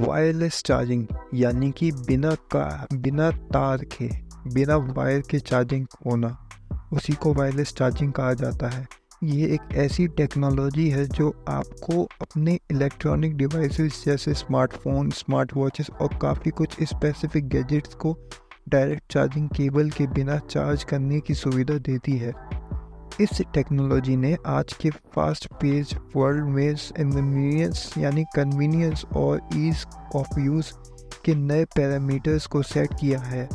Wireless charging यानी कि बिना तार के, बिना वायर के चार्जिंग होना, उसी को वायरलेस चार्जिंग कहा जाता है। ये एक ऐसी टेक्नोलॉजी है जो आपको अपने इलेक्ट्रॉनिक डिवाइसेस जैसे स्मार्टफोन, स्मार्ट वॉचेस और काफ़ी कुछ स्पेसिफिक गैजेट्स को डायरेक्ट चार्जिंग केबल के बिना चार्ज करने की सुविधा देती है। इस टेक्नोलॉजी ने आज के फास्ट पेज वर्ल्ड में कन्वीनियंस और ईज ऑफ यूज़ के नए पैरामीटर्स को सेट किया है।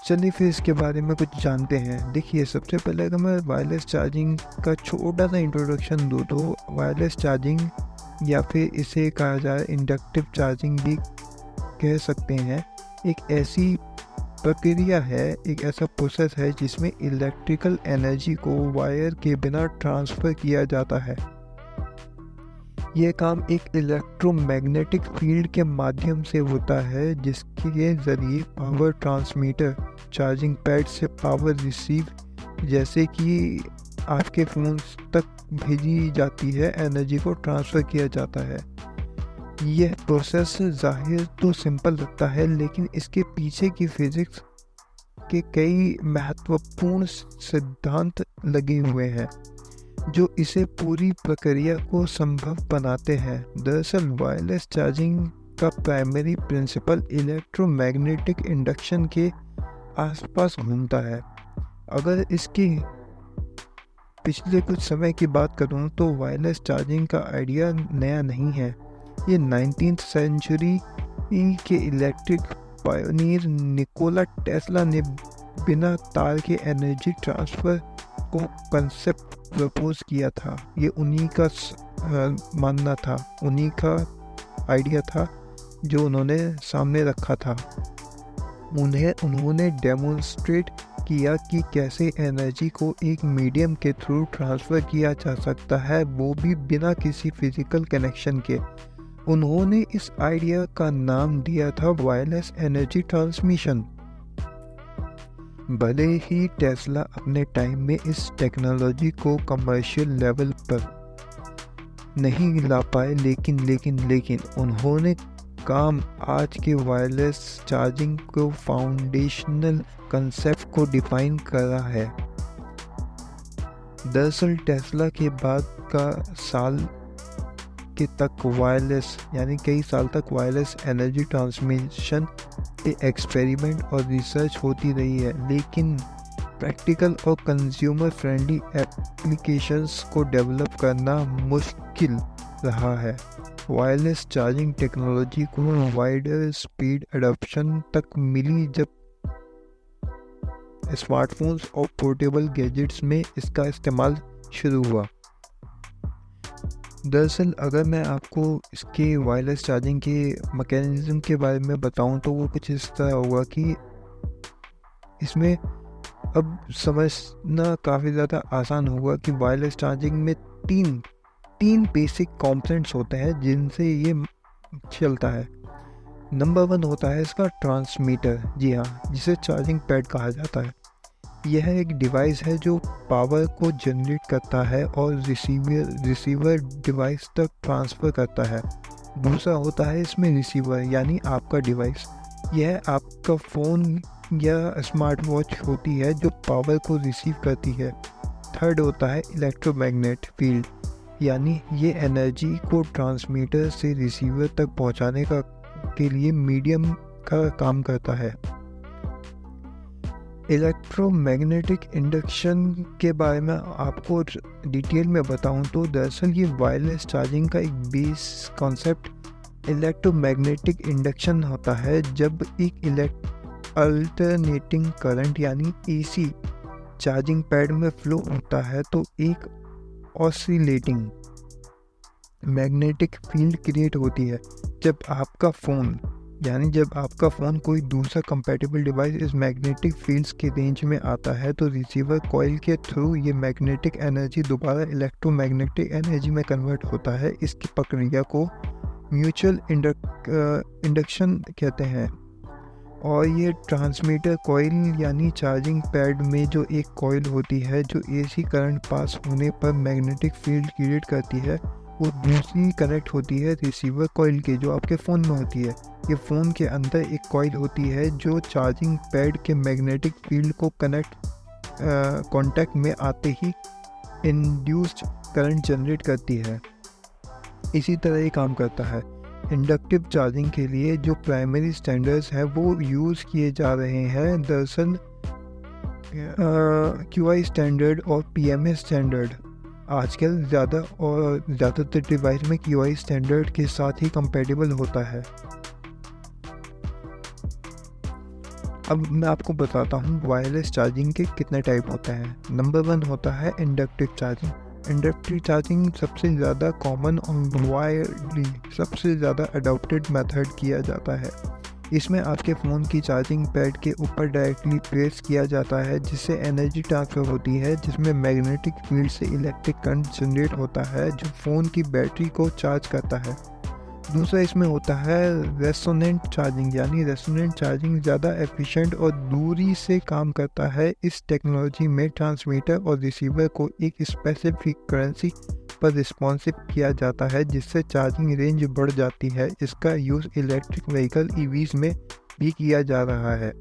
चलिए फिर इसके बारे में कुछ जानते हैं। देखिए, सबसे पहले अगर मैं वायरलेस चार्जिंग का छोटा सा इंट्रोडक्शन दूँ तो वायरलेस चार्जिंग या फिर इसे कहा जाए इंडक्टिव चार्जिंग भी कह सकते हैं, एक ऐसी प्रक्रिया है, एक ऐसा प्रोसेस है जिसमें इलेक्ट्रिकल एनर्जी को वायर के बिना ट्रांसफ़र किया जाता है। यह काम एक इलेक्ट्रोमैग्नेटिक फील्ड के माध्यम से होता है जिसके ज़रिए पावर ट्रांसमीटर चार्जिंग पैड से पावर रिसीव, जैसे कि आपके फ़ोन तक भेजी जाती है, एनर्जी को ट्रांसफ़र किया जाता है। यह प्रोसेस ज़ाहिर तो सिंपल लगता है, लेकिन इसके पीछे की फिज़िक्स के कई महत्वपूर्ण सिद्धांत लगे हुए हैं जो इसे पूरी प्रक्रिया को संभव बनाते हैं। दरअसल वायरलेस चार्जिंग का प्राइमरी प्रिंसिपल इलेक्ट्रोमैग्नेटिक इंडक्शन के आसपास घूमता है। अगर इसकी पिछले कुछ समय की बात करूं तो वायरलेस चार्जिंग का आइडिया नया नहीं है। ये 19th सेंचुरी के इलेक्ट्रिक पायोनियर निकोला टेस्ला ने बिना तार के एनर्जी ट्रांसफ़र को कंसेप्ट प्रपोज किया था। ये उन्हीं का मानना था, उन्हीं का आइडिया था जो उन्होंने सामने रखा था। उन्होंने डेमोन्स्ट्रेट किया कि कैसे एनर्जी को एक मीडियम के थ्रू ट्रांसफ़र किया जा सकता है, वो भी बिना किसी फिजिकल कनेक्शन के। उन्होंने इस आइडिया का नाम दिया था वायरलेस एनर्जी ट्रांसमिशन। भले ही टेस्ला अपने टाइम में इस टेक्नोलॉजी को कमर्शियल लेवल पर नहीं ला पाए, लेकिन उन्होंने काम आज के वायरलेस चार्जिंग को फाउंडेशनल कंसेप्ट को डिफाइन करा है। दरअसल टेस्ला के बाद का साल के तक कई साल तक वायरलेस एनर्जी ट्रांसमिशन पे एक्सपेरिमेंट और रिसर्च होती रही है, लेकिन प्रैक्टिकल और कंज्यूमर फ्रेंडली एप्लीकेशंस को डेवलप करना मुश्किल रहा है। वायरलेस चार्जिंग टेक्नोलॉजी को वाइडर स्पीड एडॉप्शन तक मिली जब स्मार्टफोन्स और पोर्टेबल गैजेट्स में इसका इस्तेमाल शुरू हुआ। दरअसल अगर मैं आपको इसके वायरलेस चार्जिंग के मैकेनिज़्म के बारे में बताऊं तो वो कुछ इस तरह होगा कि इसमें अब समझना काफ़ी ज़्यादा आसान होगा कि वायरलेस चार्जिंग में तीन बेसिक कंपोनेंट्स होते हैं जिनसे ये चलता है। नंबर 1 होता है इसका ट्रांसमीटर, जी हाँ, जिसे चार्जिंग पैड कहा जाता है। यह एक डिवाइस है जो पावर को जनरेट करता है और रिसीवर डिवाइस तक ट्रांसफ़र करता है। दूसरा होता है इसमें रिसीवर, यानी आपका डिवाइस। यह आपका फ़ोन या स्मार्ट वॉच होती है जो पावर को रिसीव करती है। थर्ड होता है इलेक्ट्रोमैग्नेट फील्ड, यानी ये एनर्जी को ट्रांसमीटर से रिसीवर तक पहुंचाने के लिए मीडियम का काम करता है। इलेक्ट्रोमैग्नेटिक इंडक्शन के बारे में आपको डिटेल में बताऊं तो दरअसल ये वायरलेस चार्जिंग का एक बेस कॉन्सेप्ट इलेक्ट्रोमैग्नेटिक इंडक्शन होता है। जब एक अल्टरनेटिंग करंट यानी AC चार्जिंग पैड में फ्लो होता है तो एक ऑसिलेटिंग मैग्नेटिक फील्ड क्रिएट होती है। जब आपका फ़ोन कोई दूसरा कंपैटिबल डिवाइस इस मैग्नेटिक फील्ड्स के रेंज में आता है तो रिसीवर कॉइल के थ्रू ये मैग्नेटिक एनर्जी दोबारा इलेक्ट्रोमैग्नेटिक एनर्जी में कन्वर्ट होता है। इसकी प्रक्रिया को म्यूचुअल इंडक्शन कहते हैं। और ये ट्रांसमीटर कॉइल यानी चार्जिंग पैड में जो एक कॉइल होती है जो AC करंट पास होने पर मैग्नेटिक फील्ड क्रिएट करती है, वो दूसरी कनेक्ट होती है रिसीवर कॉइल के, जो आपके फ़ोन में होती है। ये फ़ोन के अंदर एक कॉइल होती है जो चार्जिंग पैड के मैग्नेटिक फील्ड को कांटेक्ट में आते ही इंड्यूस्ड करंट जनरेट करती है। इसी तरह ये काम करता है। इंडक्टिव चार्जिंग के लिए जो प्राइमरी स्टैंडर्ड्स हैं वो यूज़ किए जा रहे हैं। दरअसल QI स्टैंडर्ड और PMA स्टैंडर्ड आजकल ज़्यादातर डिवाइस में QI स्टैंडर्ड के साथ ही कंपैटिबल होता है। अब मैं आपको बताता हूँ वायरलेस चार्जिंग के कितने टाइप होते हैं। नंबर 1 होता है इंडक्टिव चार्जिंग। इंडक्टिव चार्जिंग सबसे ज़्यादा कॉमन और वायरली सबसे ज़्यादा अडॉप्टेड मेथड किया जाता है। इसमें आपके फ़ोन की चार्जिंग पैड के ऊपर डायरेक्टली प्लेस किया जाता है, जिससे एनर्जी ट्रांसफ़र होती है, जिसमें मैग्नेटिक फील्ड से इलेक्ट्रिक करंट जनरेट होता है जो फ़ोन की बैटरी को चार्ज करता है। दूसरा इसमें होता है रेसोनेंट चार्जिंग, यानी रेसोनेंट चार्जिंग ज़्यादा एफिशिएंट और दूरी से काम करता है। इस टेक्नोलॉजी में ट्रांसमीटर और रिसीवर को एक स्पेसिफिक फ्रीक्वेंसी पर रिस्पॉन्सिव किया जाता है, जिससे चार्जिंग रेंज बढ़ जाती है। इसका यूज़ इलेक्ट्रिक व्हीकल EVs में भी किया जा रहा है।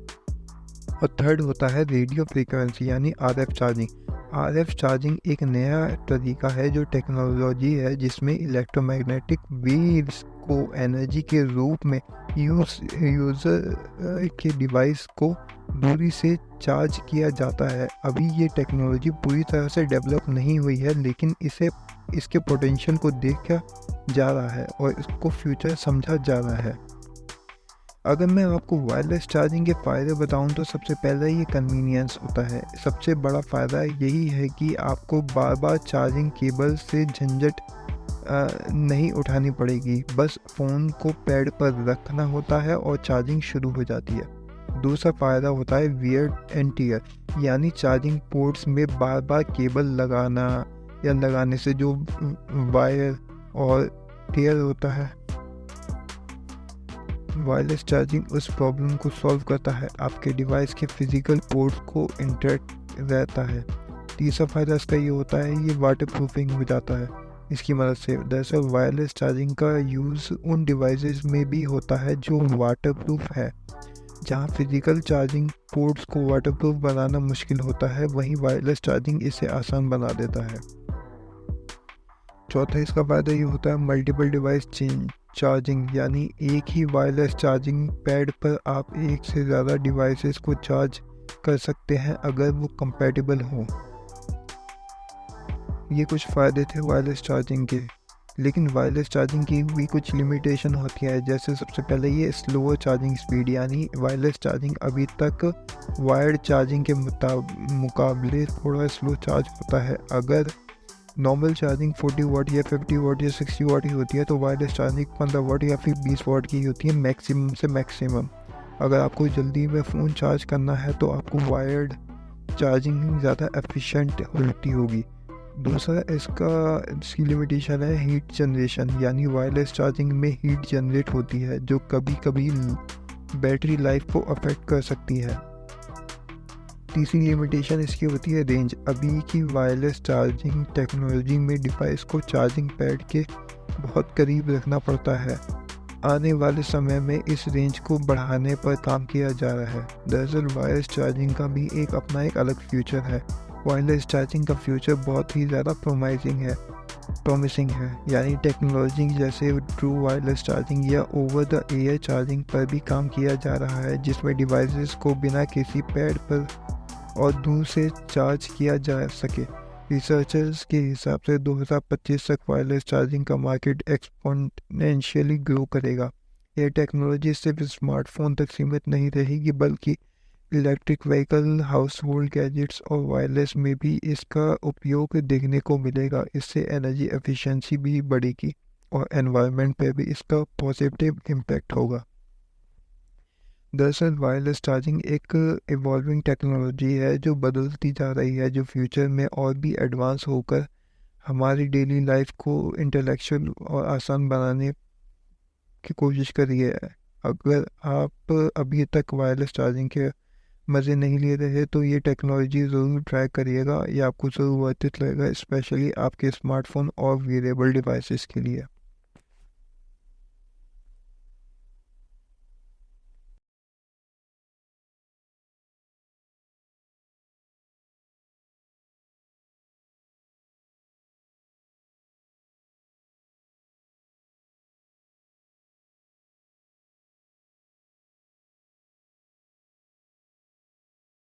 और थर्ड होता है रेडियो फ्रीक्वेंसी यानी RF चार्जिंग। RF चार्जिंग एक नया तरीका है जो टेक्नोलॉजी है जिसमें इलेक्ट्रोमैग्नेटिक वेव्स को एनर्जी के रूप में यूज़र के डिवाइस को दूरी से चार्ज किया जाता है। अभी ये टेक्नोलॉजी पूरी तरह से डेवलप नहीं हुई है, लेकिन इसके पोटेंशियल को देखा जा रहा है और इसको फ्यूचर समझा जा रहा है। अगर मैं आपको वायरलेस चार्जिंग के फ़ायदे बताऊं तो सबसे पहले ये कन्वीनियंस होता है। सबसे बड़ा फ़ायदा यही है कि आपको बार बार चार्जिंग केबल से झंझट नहीं उठानी पड़ेगी, बस फ़ोन को पैड पर रखना होता है और चार्जिंग शुरू हो जाती है। दूसरा फ़ायदा होता है वियर एंड टियर, यानी चार्जिंग पोर्ट्स में बार बार केबल लगाने से जो वायर और टियर होता है। वायरलेस चार्जिंग उस प्रॉब्लम को सॉल्व करता है, आपके डिवाइस के फिजिकल पोर्ट्स को इंटैक्ट रहता है। तीसरा फ़ायदा इसका ये होता है ये वाटर प्रूफिंग हो जाता है इसकी मदद से। दरअसल वायरलेस चार्जिंग का यूज़ उन डिवाइसेस में भी होता है जो वाटर प्रूफ है। जहाँ फिजिकल चार्जिंग पोर्ट्स को वाटर प्रूफ बनाना मुश्किल होता है, वहीं वायरलेस चार्जिंग इसे आसान बना देता है। चौथा इसका फ़ायदा ये होता है मल्टीपल डिवाइस चार्जिंग, यानी एक ही वायरलेस चार्जिंग पैड पर आप एक से ज़्यादा डिवाइसेस को चार्ज कर सकते हैं अगर वो कंपैटिबल हो। ये कुछ फ़ायदे थे वायरलेस चार्जिंग के, लेकिन वायरलेस चार्जिंग की भी कुछ लिमिटेशन होती है। जैसे सबसे पहले ये स्लोअर चार्जिंग स्पीड, यानी वायरलेस चार्जिंग अभी तक वायर्ड चार्जिंग के मुकाबले थोड़ा स्लो चार्ज होता है। अगर नॉर्मल चार्जिंग 40 वाट या 50 वाट या 60 वाट ही होती है, तो वायरलेस चार्जिंग 15 वाट या फिर 20 वाट की होती है मैक्सिमम से मैक्सिमम। अगर आपको जल्दी में फ़ोन चार्ज करना है तो आपको वायर्ड चार्जिंग ज़्यादा एफिशिएंट होती होगी। दूसरा इसकी लिमिटेशन है हीट जनरेशन, यानी वायरलेस चार्जिंग में हीट जनरेट होती है जो कभी कभी बैटरी लाइफ को अफेक्ट कर सकती है। तीसरी लिमिटेशन इसकी होती है रेंज। अभी की वायरलेस चार्जिंग टेक्नोलॉजी में डिवाइस को चार्जिंग पैड के बहुत करीब रखना पड़ता है। आने वाले समय में इस रेंज को बढ़ाने पर काम किया जा रहा है। दरअसल वायरलेस चार्जिंग का भी अपना एक अलग फ्यूचर है। वायरलेस चार्जिंग का फ्यूचर बहुत ही ज़्यादा प्रॉमिसिंग है, यानी टेक्नोलॉजी जैसे ट्रू वायरलेस चार्जिंग या ओवर द एयर चार्जिंग पर भी काम किया जा रहा है, जिसमें डिवाइसेस को बिना किसी पैड पर और दूर से चार्ज किया जा सके। रिसर्चर्स के हिसाब से 2025 तक वायरलेस चार्जिंग का मार्केट एक्सपोनेंशियली ग्रो करेगा। यह टेक्नोलॉजी सिर्फ स्मार्टफोन तक सीमित नहीं रहेगी, बल्कि electric vehicle, house hold gadgets और वायरलेस में भी इसका उपयोग देखने को मिलेगा। इससे एनर्जी एफिशिएंसी भी बढ़ेगी और एनवायरनमेंट पर भी इसका पॉजिटिव इम्पैक्ट होगा। दरअसल वायरलेस चार्जिंग एक इवॉल्विंग टेक्नोलॉजी है जो बदलती जा रही है, जो फ्यूचर में और भी एडवांस होकर हमारी डेली लाइफ को इंटेलेक्चुअल और आसान बनाने की कोशिश कर रही है। अगर आप अभी तक वायरलेस चार्जिंग के मज़े नहीं ले रहे तो ये टेक्नोलॉजी ज़रूर ट्राई करिएगा, ये आपको ज़रूर वर्थ इट लगेगा, स्पेशली आपके स्मार्टफोन और वेरेबल डिवाइसेस के लिए।